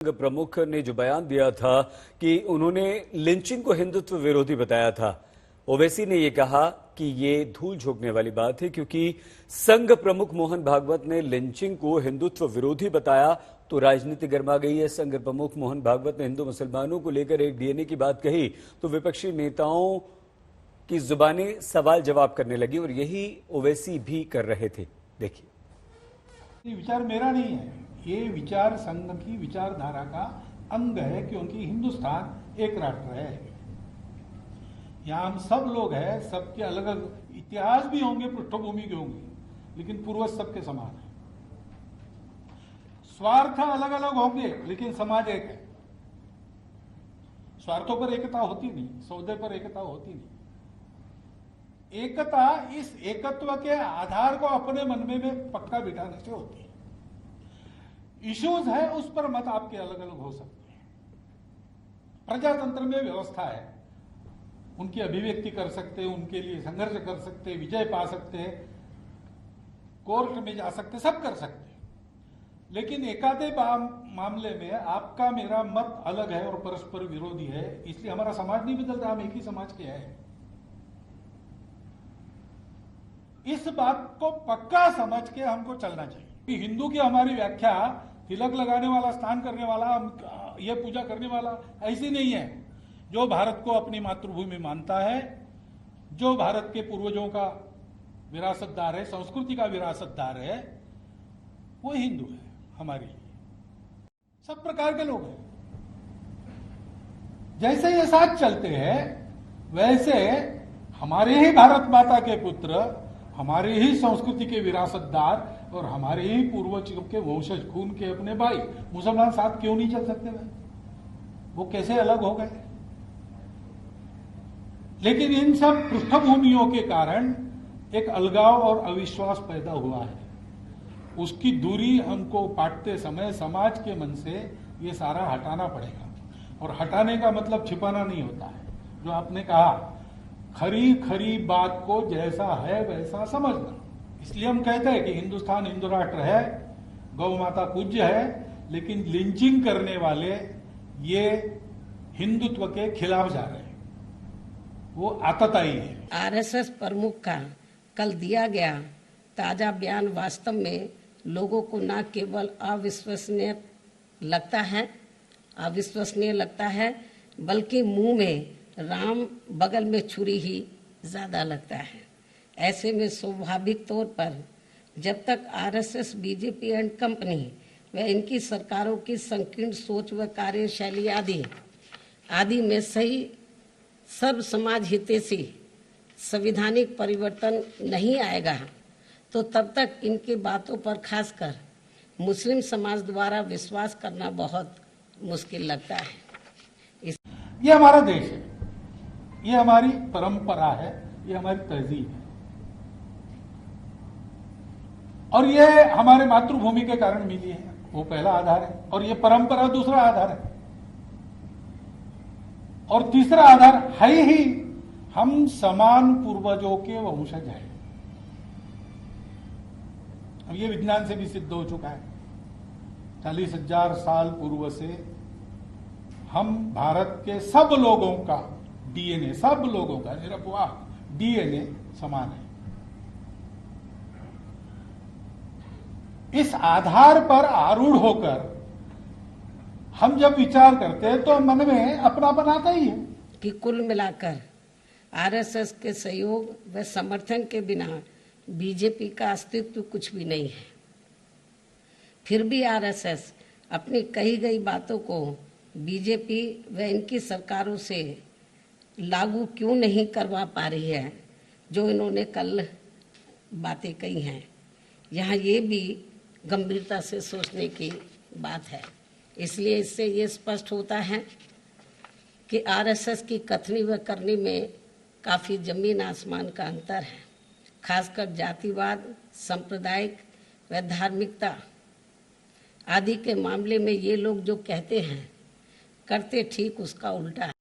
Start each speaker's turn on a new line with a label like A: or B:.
A: संघ प्रमुख ने जो बयान दिया था कि उन्होंने लिंचिंग को हिंदुत्व विरोधी बताया था, ओवैसी ने यह कहा कि ये धूल झोंकने वाली बात है क्योंकि संघ प्रमुख मोहन भागवत ने लिंचिंग को हिंदुत्व विरोधी बताया तो राजनीति गर्मा गई है। संघ प्रमुख मोहन भागवत ने हिंदू मुसलमानों को लेकर एक डीएनए की बात कही तो विपक्षी नेताओं की जुबानी सवाल जवाब करने लगी और यही ओवैसी भी कर रहे थे। देखिए,
B: ये विचार मेरा नहीं है, ये विचार संघ की विचारधारा का अंग है क्योंकि हिंदुस्तान एक राष्ट्र है। यहाँ हम सब लोग हैं, सबके अलग अलग इतिहास भी होंगे, पृष्ठभूमि के होंगे, लेकिन पूर्वज सबके समान है। स्वार्थ अलग अलग होंगे लेकिन समाज एक है। स्वार्थों पर एकता होती नहीं, सौदे पर एकता होती नहीं। एकता इस एकत्व के आधार को अपने मन में पक्का बिठाने से होती है। इश्यूज है उस पर मत आपके अलग अलग हो सकते हैं। प्रजातंत्र में व्यवस्था है, उनकी अभिव्यक्ति कर सकते हैं, उनके लिए संघर्ष कर सकते हैं, विजय पा सकते हैं, कोर्ट में जा सकते, सब कर सकते हैं। लेकिन एकाधे मामले में आपका मेरा मत अलग है और परस्पर विरोधी है, इसलिए हमारा समाज नहीं बदलता, हम एक ही समाज के हैं। इस बात को पक्का समझ के हमको चलना चाहिए। हिंदू की हमारी व्याख्या तिलक लगाने वाला, स्नान करने वाला, यह पूजा करने वाला ऐसी नहीं है। जो भारत को अपनी मातृभूमि मानता है, जो भारत के पूर्वजों का विरासतदार है, संस्कृति का विरासतदार है, वो हिंदू है। हमारी सब प्रकार के लोग हैं। जैसे ये साथ चलते हैं वैसे हमारे ही भारत माता के पुत्र, हमारी ही संस्कृति के विरासतदार और हमारे ही पूर्वजों के वंशज, खून के अपने भाई मुसलमान साथ क्यों नहीं चल सकते भाई? वो कैसे अलग हो गए? लेकिन इन सब पृष्ठभूमियों के कारण एक अलगाव और अविश्वास पैदा हुआ है। उसकी दूरी हमको पाटते समय समाज के मन से ये सारा हटाना पड़ेगा। और हटाने का मतलब छिपाना नहीं होता है। जो आपने कहा, खरी खरी बात को जैसा है वैसा समझना। इसलिए हम कहते हैं कि हिंदुस्तान हिंदू राष्ट्र है, गौ माता पूज्य है, लेकिन लिंचिंग करने वाले ये हिंदुत्व के खिलाफ जा रहे हैं, वो आतताई है।
C: आरएसएस प्रमुख का कल दिया गया ताजा बयान वास्तव में लोगों को न केवल अविश्वसनीय लगता है बल्कि मुंह में राम बगल में छुरी ही ज्यादा लगता है। ऐसे में स्वाभाविक तौर पर जब तक आरएसएस, बीजेपी एंड कंपनी व इनकी सरकारों की संकीर्ण सोच व कार्यशैली आदि में सही सर्व समाज हितैषी संवैधानिक परिवर्तन नहीं आएगा तो तब तक इनकी बातों पर खासकर मुस्लिम समाज द्वारा विश्वास करना बहुत मुश्किल लगता है।
B: ये हमारा देश है, ये हमारी परंपरा है, ये हमारी तहजीब है और ये हमारे मातृभूमि के कारण मिली है। वो पहला आधार है और ये परंपरा दूसरा आधार है। और तीसरा आधार है ही हम समान पूर्वजों के वंशज हैं। अब ये विज्ञान से भी सिद्ध हो चुका है। 40,000 साल पूर्व से हम भारत के सब लोगों का डीएनए, सब लोगों का निरपवाह डीएनए समान है। इस आधार पर आरूढ़ होकर हम जब विचार करते हैं तो मन में अपनापन आता ही है
C: कि कुल मिलाकर आरएसएस के सहयोग व समर्थन के बिना बीजेपी का अस्तित्व कुछ भी नहीं है। फिर भी आरएसएस अपनी कही गई बातों को बीजेपी व इनकी सरकारों से लागू क्यों नहीं करवा पा रही है, जो इन्होंने कल बातें कही हैं। यहाँ ये भी गंभीरता से सोचने की बात है। इसलिए इससे ये स्पष्ट होता है कि आरएसएस की कथनी व करनी में काफ़ी जमीन आसमान का अंतर है। खासकर जातिवाद, सांप्रदायिक व धार्मिकता आदि के मामले में ये लोग जो कहते हैं, करते ठीक उसका उल्टा है।